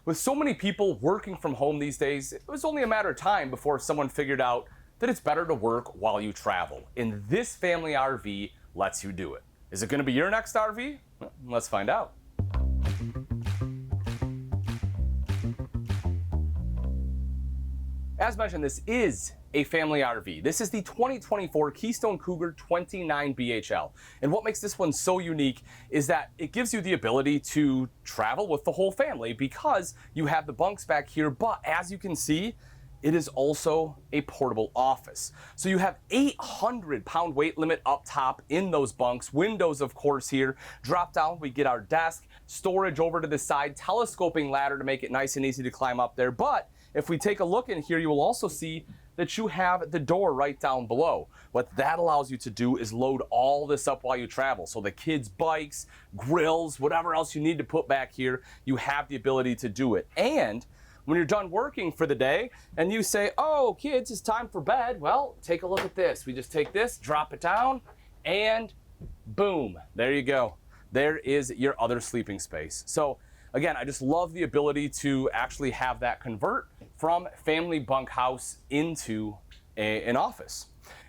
With so many people working from home these days, it was only a matter of time before someone figured out that it's better to work while you travel. And this family RV lets you do it. Is it going to be your next RV? Well, let's find out. As mentioned, this is a family RV. This is the 2024 Keystone Cougar 29 BHL. And what makes this one so unique is that it gives you the ability to travel with the whole family because you have the bunks back here, but as you can see, it is also a portable office. So you have 800-pound weight limit up top in those bunks, windows of course here, drop down, we get our desk, storage over to the side, telescoping ladder to make it nice and easy to climb up there. But if we take a look in here, you will also see that you have the door right down below. What that allows you to do is load all this up while you travel. So the kids' bikes, grills, whatever else you need to put back here, you have the ability to do it. And when you're done working for the day and you say, oh, kids, it's time for bed, well, take a look at this. We just take this, drop it down, and boom, there you go. There is your other sleeping space. So again, I just love the ability to actually have that convert from family bunkhouse into an office.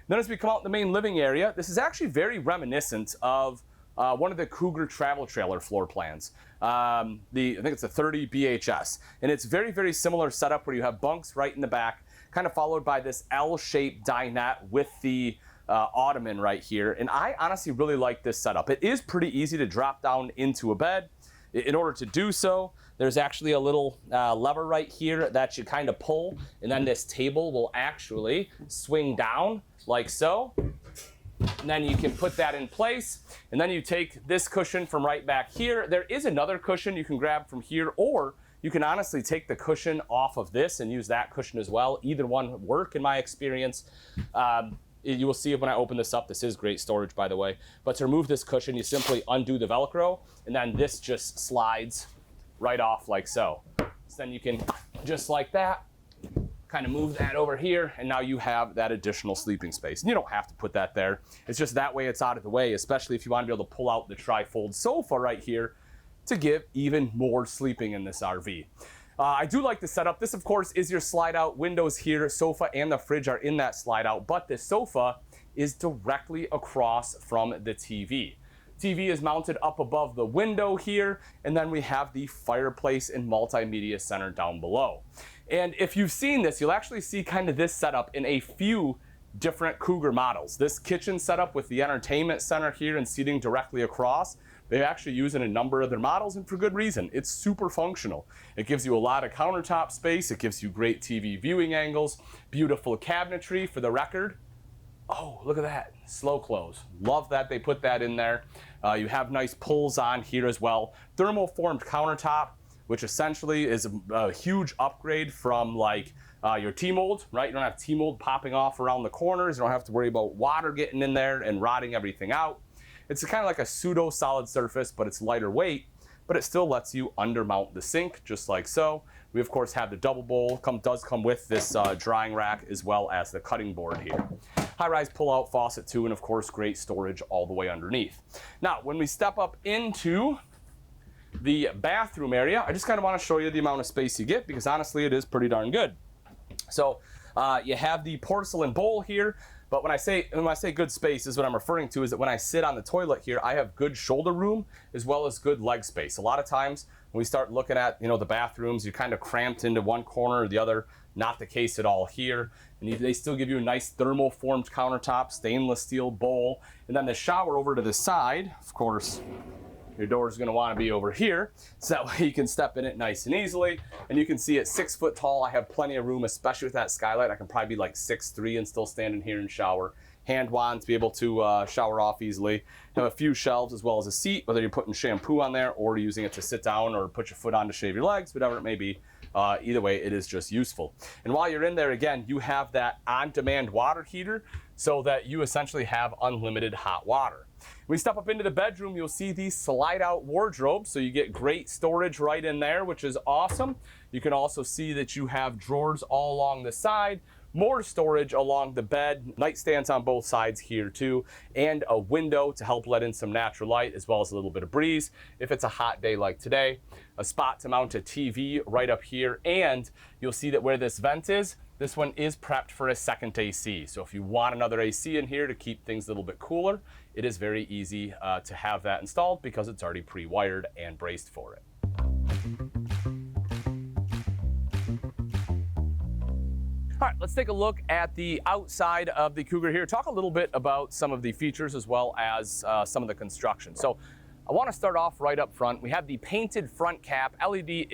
Then as we come out in the main living area, this is actually very reminiscent of one of the Cougar travel trailer floor plans. I think it's a 30 BHS. And it's very, very similar setup where you have bunks right in the back, kind of followed by this L-shaped dinette with the ottoman right here. And I honestly really like this setup. It is pretty easy to drop down into a bed. In order to do so, there's actually a little lever right here that you kind of pull, and then this table will actually swing down like so. And then you can put that in place, and then you take this cushion from right back here. There is another cushion you can grab from here, or you can honestly take the cushion off of this and use that cushion as well. Either one would work in my experience. You will see when I open this up, this is great storage, by the way. But to remove this cushion, you simply undo the Velcro, and then this just slides right off like so. So then you can, just like that, kind of move that over here, and now you have that additional sleeping space. And you don't have to put that there. It's just that way it's out of the way, especially if you want to be able to pull out the tri-fold sofa right here to give even more sleeping in this RV. I do like the setup. This, of course, is your slide-out windows here. Sofa and the fridge are in that slide-out, but the sofa is directly across from the TV. TV is mounted up above the window here, and then we have the fireplace and multimedia center down below. And if you've seen this, you'll actually see kind of this setup in a few different Cougar models. This kitchen setup with the entertainment center here and seating directly across, they actually use in a number of their models, and for good reason. It's super functional. It gives you a lot of countertop space. It gives you great TV viewing angles, beautiful cabinetry for the record. Oh, look at that, slow close. Love that they put that in there. You have nice pulls on here as well. Thermal-formed countertop, which essentially is a huge upgrade from like your T-mold, right? You don't have T-mold popping off around the corners. You don't have to worry about water getting in there and rotting everything out. It's kind of like a pseudo solid surface, but it's lighter weight, but it still lets you undermount the sink just like so. We of course have the double bowl, does come with this drying rack as well as the cutting board here. High-rise pull-out faucet too, and of course great storage all the way underneath. Now, when we step up into the bathroom area, I just kind of want to show you the amount of space you get because honestly it is pretty darn good. So you have the porcelain bowl here. But when I say good space, is what I'm referring to is that when I sit on the toilet here, I have good shoulder room as well as good leg space. A lot of times when we start looking at the bathrooms, you're kind of cramped into one corner or the other. Not the case at all here. And they still give you a nice thermal formed countertop, stainless steel bowl, and then the shower over to the side. Of course, your door is going to want to be over here, so that way you can step in it nice and easily. And you can see it's 6 foot tall. I have plenty of room, especially with that skylight. I can probably be like 6'3" and still stand in here and shower. Hand wand to be able to shower off easily. Have a few shelves as well as a seat, whether you're putting shampoo on there or using it to sit down or put your foot on to shave your legs, whatever it may be. Either way, it is just useful. And while you're in there, again, you have that on-demand water heater so that you essentially have unlimited hot water. When we step up into the bedroom, you'll see the slide-out wardrobe, so you get great storage right in there, which is awesome. You can also see that you have drawers all along the side, more storage along the bed, nightstands on both sides here too, and a window to help let in some natural light as well as a little bit of breeze if it's a hot day like today. A spot to mount a TV right up here, and you'll see that where this vent is, this one is prepped for a second AC. So if you want another AC in here to keep things a little bit cooler, it is very easy to have that installed because it's already pre-wired and braced for it. All right, let's take a look at the outside of the Cougar here. Talk a little bit about some of the features as well as some of the construction. So I want to start off right up front. We have the painted front cap, LED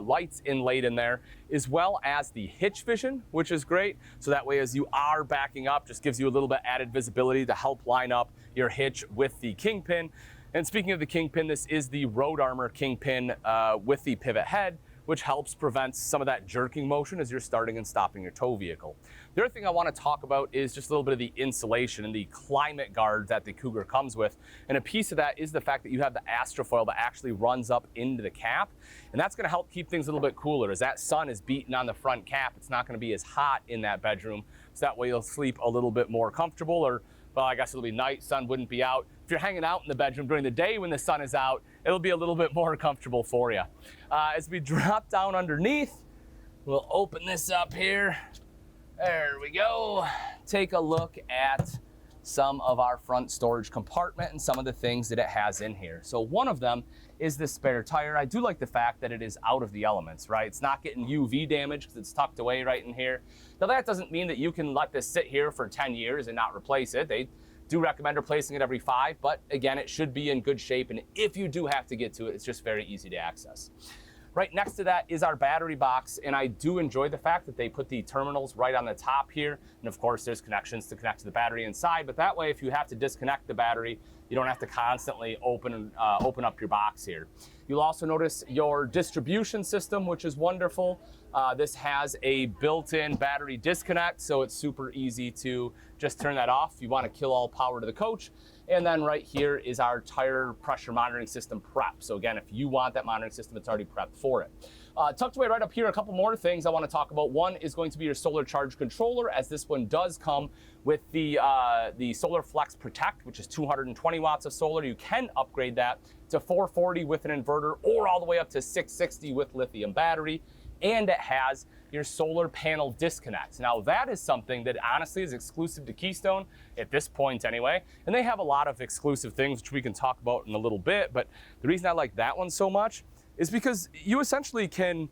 lights inlaid in there, as well as the hitch vision, which is great. So that way as you are backing up, just gives you a little bit added visibility to help line up your hitch with the Kingpin. And speaking of the Kingpin, this is the Road Armor Kingpin with the pivot head, which helps prevent some of that jerking motion as you're starting and stopping your tow vehicle. The other thing I want to talk about is just a little bit of the insulation and the climate guard that the Cougar comes with. And a piece of that is the fact that you have the astrofoil that actually runs up into the cap. And that's going to help keep things a little bit cooler. As that sun is beating on the front cap, it's not going to be as hot in that bedroom. So that way you'll sleep a little bit more comfortable, or, well, I guess it'll be night, sun wouldn't be out. If you're hanging out in the bedroom during the day when the sun is out, it'll be a little bit more comfortable for you. As we drop down underneath, we'll open this up here. There we go. Take a look at some of our front storage compartment and some of the things that it has in here. So one of them is this spare tire. I do like the fact that it is out of the elements, right? It's not getting UV damage because it's tucked away right in here. Now that doesn't mean that you can let this sit here for 10 years and not replace it. They do recommend replacing it every 5, but again, it should be in good shape. And if you do have to get to it, it's just very easy to access. Right next to that is our battery box, and I do enjoy the fact that they put the terminals right on the top here. And of course, there's connections to connect to the battery inside, but that way, if you have to disconnect the battery, you don't have to constantly open up your box here. You'll also notice your distribution system, which is wonderful. This has a built-in battery disconnect, so it's super easy to just turn that off if you want to kill all power to the coach. And then right here is our tire pressure monitoring system prep. So again, if you want that monitoring system, it's already prepped for it. Tucked away right up here, a couple more things I want to talk about. One is going to be your solar charge controller, as this one does come with the Solar Flex Protect, which is 220 watts of solar. You can upgrade that to 440 with an inverter, or all the way up to 660 with lithium battery. And it has your solar panel disconnect. Now that is something that honestly is exclusive to Keystone at this point anyway. And they have a lot of exclusive things which we can talk about in a little bit. But the reason I like that one so much is because you essentially can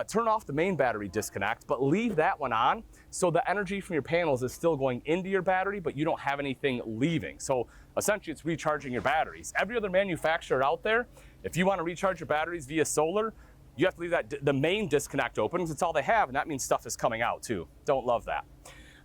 turn off the main battery disconnect, but leave that one on. So the energy from your panels is still going into your battery, but you don't have anything leaving. So essentially it's recharging your batteries. Every other manufacturer out there, if you want to recharge your batteries via solar, you have to leave the main disconnect open because it's all they have, and that means stuff is coming out too. Don't love that.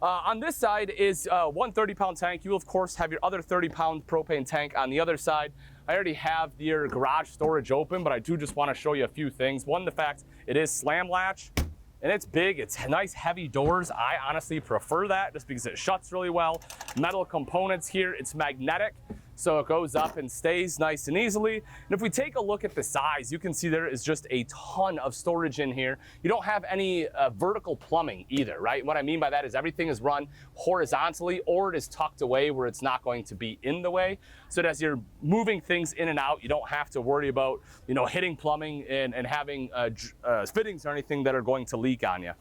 On this side is one 30-pound tank. You will, of course, have your other 30-pound propane tank on the other side. I already have your garage storage open, but I do just want to show you a few things. One, the fact it is slam latch, and it's big. It's nice, heavy doors. I honestly prefer that just because it shuts really well. Metal components here. It's magnetic, so it goes up and stays nice and easily. And if we take a look at the size, you can see there is just a ton of storage in here. You don't have any vertical plumbing either, right? What I mean by that is everything is run horizontally, or it is tucked away where it's not going to be in the way. So that as you're moving things in and out, you don't have to worry about, hitting plumbing and having fittings or anything that are going to leak on you.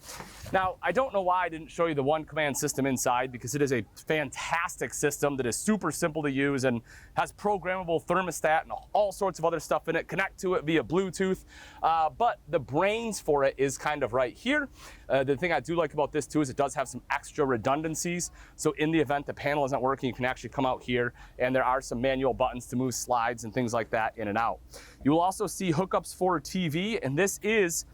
Now, I don't know why I didn't show you the one command system inside, because it is a fantastic system that is super simple to use and has programmable thermostat and all sorts of other stuff in it. Connect to it via Bluetooth, but the brains for it is kind of right here. The thing I do like about this too is it does have some extra redundancies. So in the event the panel isn't working, you can actually come out here, and there are some manual buttons to move slides and things like that in and out. You will also see hookups for a TV, and this is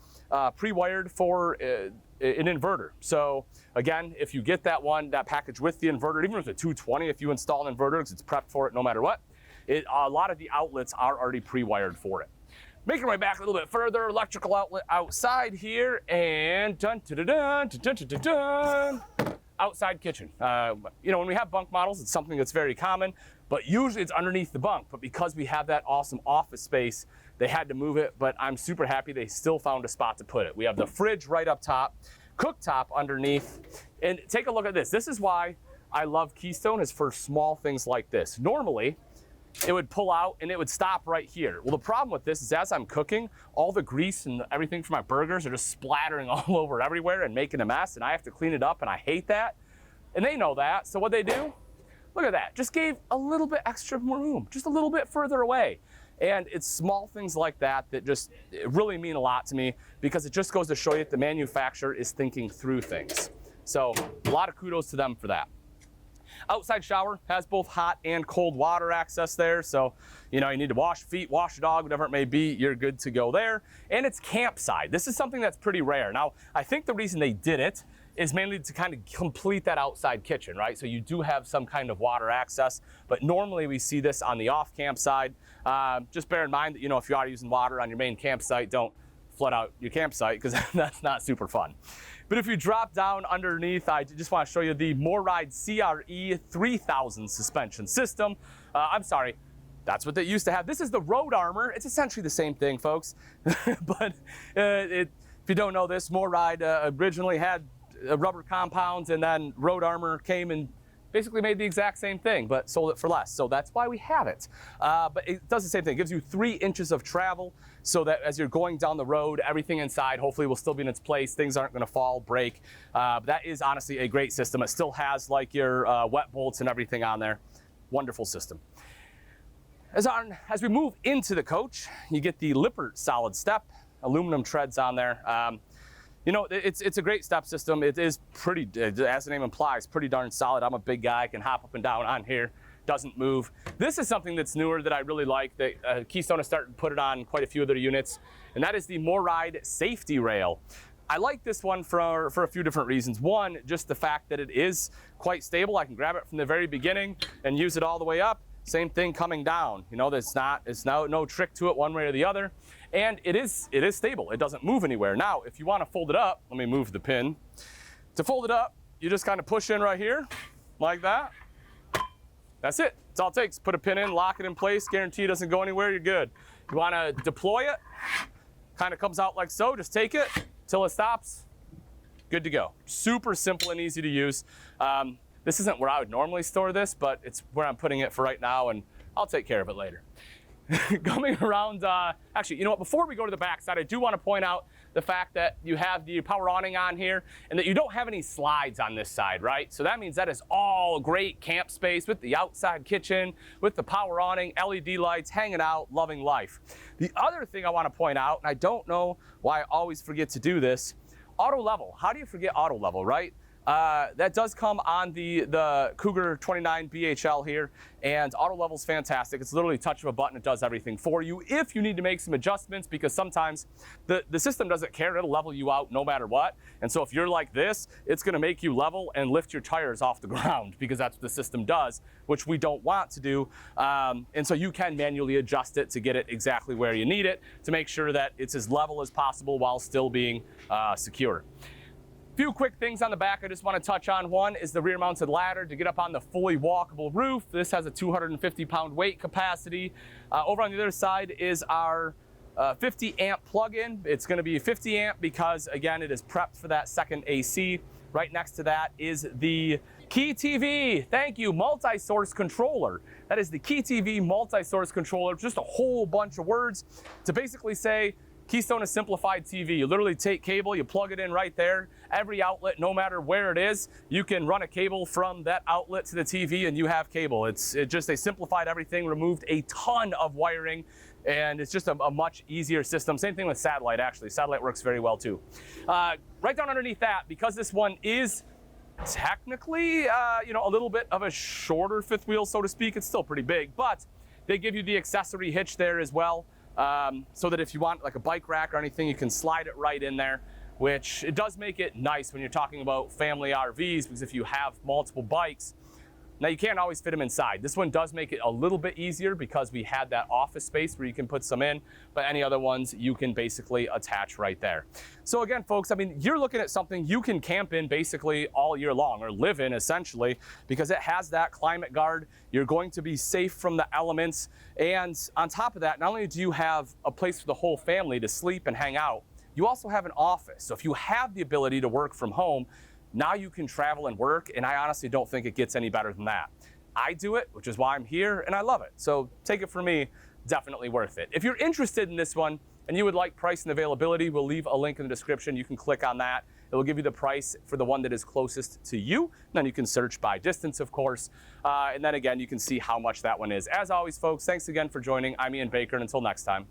pre-wired for an inverter. So again, if you get that package with the inverter, even with a 220, if you install an inverter, because it's prepped for it no matter what, a lot of the outlets are already pre-wired for it. Making my way back a little bit further, electrical outlet outside here, and dun dun dun dun dun dun dun. Outside kitchen. When we have bunk models, it's something that's very common, but usually it's underneath the bunk. But because we have that awesome office space, they had to move it, but I'm super happy they still found a spot to put it. We have the fridge right up top. cooktop underneath. And take a look at this. This is why I love Keystone, is for small things like this. Normally, it would pull out and it would stop right here. Well, the problem with this is as I'm cooking, all the grease and everything for my burgers are just splattering all over everywhere and making a mess, and I have to clean it up, and I hate that. And they know that, so what they do, look at that, just gave a little bit extra room, just a little bit further away. And it's small things like that that just really mean a lot to me, because it just goes to show you that the manufacturer is thinking through things. So a lot of kudos to them for that. Outside shower has both hot and cold water access there. So, you know, you need to wash your feet, wash your dog, whatever it may be, you're good to go there. And it's campside. This is something that's pretty rare. Now, I think the reason they did it is mainly to kind of complete that outside kitchen, right? So you do have some kind of water access, but normally we see this on the off campsite. Just bear in mind that, you know, if you are using water on your main campsite, don't flood out your campsite, because that's not super fun. But if you drop down underneath, I just want to show you the MORryde CRE 3000 suspension system. I'm sorry, that's what they used to have. This is the Road Armor. It's essentially the same thing, folks. But if you don't know this, MORryde originally had rubber compounds, and then Road Armor came and basically made the exact same thing, but sold it for less. So that's why we have it. But it does the same thing. It gives you 3 inches of travel, so that as you're going down the road, everything inside hopefully will still be in its place. Things aren't gonna fall, break. But that is honestly a great system. It still has like your wet bolts and everything on there. Wonderful system. As we move into the coach, you get the Lippert solid step, aluminum treads on there. You know, it's a great step system. It is pretty, as the name implies, pretty darn solid. I'm a big guy, I can hop up and down on here, doesn't move. This is something that's newer that I really like, that Keystone has started to put it on quite a few of their units, and that is the MORryde safety rail. I like this one for a few different reasons. One, just the fact that it is quite stable. I can grab it from the very beginning and use it all the way up. Same thing coming down. You know, it's no trick to it one way or the other. And it is stable. It doesn't move anywhere. Now, if you want to fold it up, let me move the pin. To fold it up, you just kind of push in right here, like that. That's it. That's all it takes. Put a pin in, lock it in place, guarantee it doesn't go anywhere, you're good. You want to deploy it, kind of comes out like so. Just take it till it stops. Good to go. Super simple and easy to use. This isn't where I would normally store this, but it's where I'm putting it for right now, and I'll take care of it later. Coming around, actually, you know what, before we go to the back side, I do want to point out the fact that you have the power awning on here, and that you don't have any slides on this side, right? So that means that is all great camp space with the outside kitchen, with the power awning, LED lights, hanging out, loving life. The other thing I want to point out, and I don't know why I always forget to do this, auto level. How do you forget auto level, right? That does come on the Cougar 29 BHL here, and auto level is fantastic. It's literally a touch of a button. It does everything for you. If you need to make some adjustments, because sometimes the system doesn't care, it'll level you out no matter what. And so if you're like this, it's gonna make you level and lift your tires off the ground, because that's what the system does, which we don't want to do. And so you can manually adjust it to get it exactly where you need it, to make sure that it's as level as possible while still being secure. Few quick things on the back I just want to touch on. One is the rear mounted ladder to get up on the fully walkable roof. This has a 250-pound weight capacity. Over on the other side is our 50 amp plug-in. It's going to be 50 amp because, again, it is prepped for that second AC. Right next to that is the Key TV, thank you, multi-source controller. That is the Key TV multi-source controller. Just a whole bunch of words to basically say Keystone is simplified TV. You literally take cable, you plug it in right there. Every outlet, no matter where it is, you can run a cable from that outlet to the TV and you have cable. They simplified everything, removed a ton of wiring, and it's just a much easier system. Same thing with satellite, actually. Satellite works very well too. Right down underneath that, because this one is technically, you know, a little bit of a shorter fifth wheel, so to speak, it's still pretty big, but they give you the accessory hitch there as well. So that if you want like a bike rack or anything, you can slide it right in there, which it does make it nice when you're talking about family RVs, because if you have multiple bikes, now you can't always fit them inside. This one does make it a little bit easier because we had that office space where you can put some in, but any other ones you can basically attach right there. So again, folks, I mean, you're looking at something you can camp in basically all year long, or live in essentially, because it has that climate guard. You're going to be safe from the elements. And on top of that, not only do you have a place for the whole family to sleep and hang out, You also have an office. So if you have the ability to work from home, now you can travel and work, and I honestly don't think it gets any better than that. I do it, which is why I'm here, and I love it. So take it from me, definitely worth it. If you're interested in this one and you would like price and availability, we'll leave a link in the description. You can click on that. It will give you the price for the one that is closest to you. And then you can search by distance, of course. And then again, you can see how much that one is. As always, folks, thanks again for joining. I'm Ian Baker, and until next time.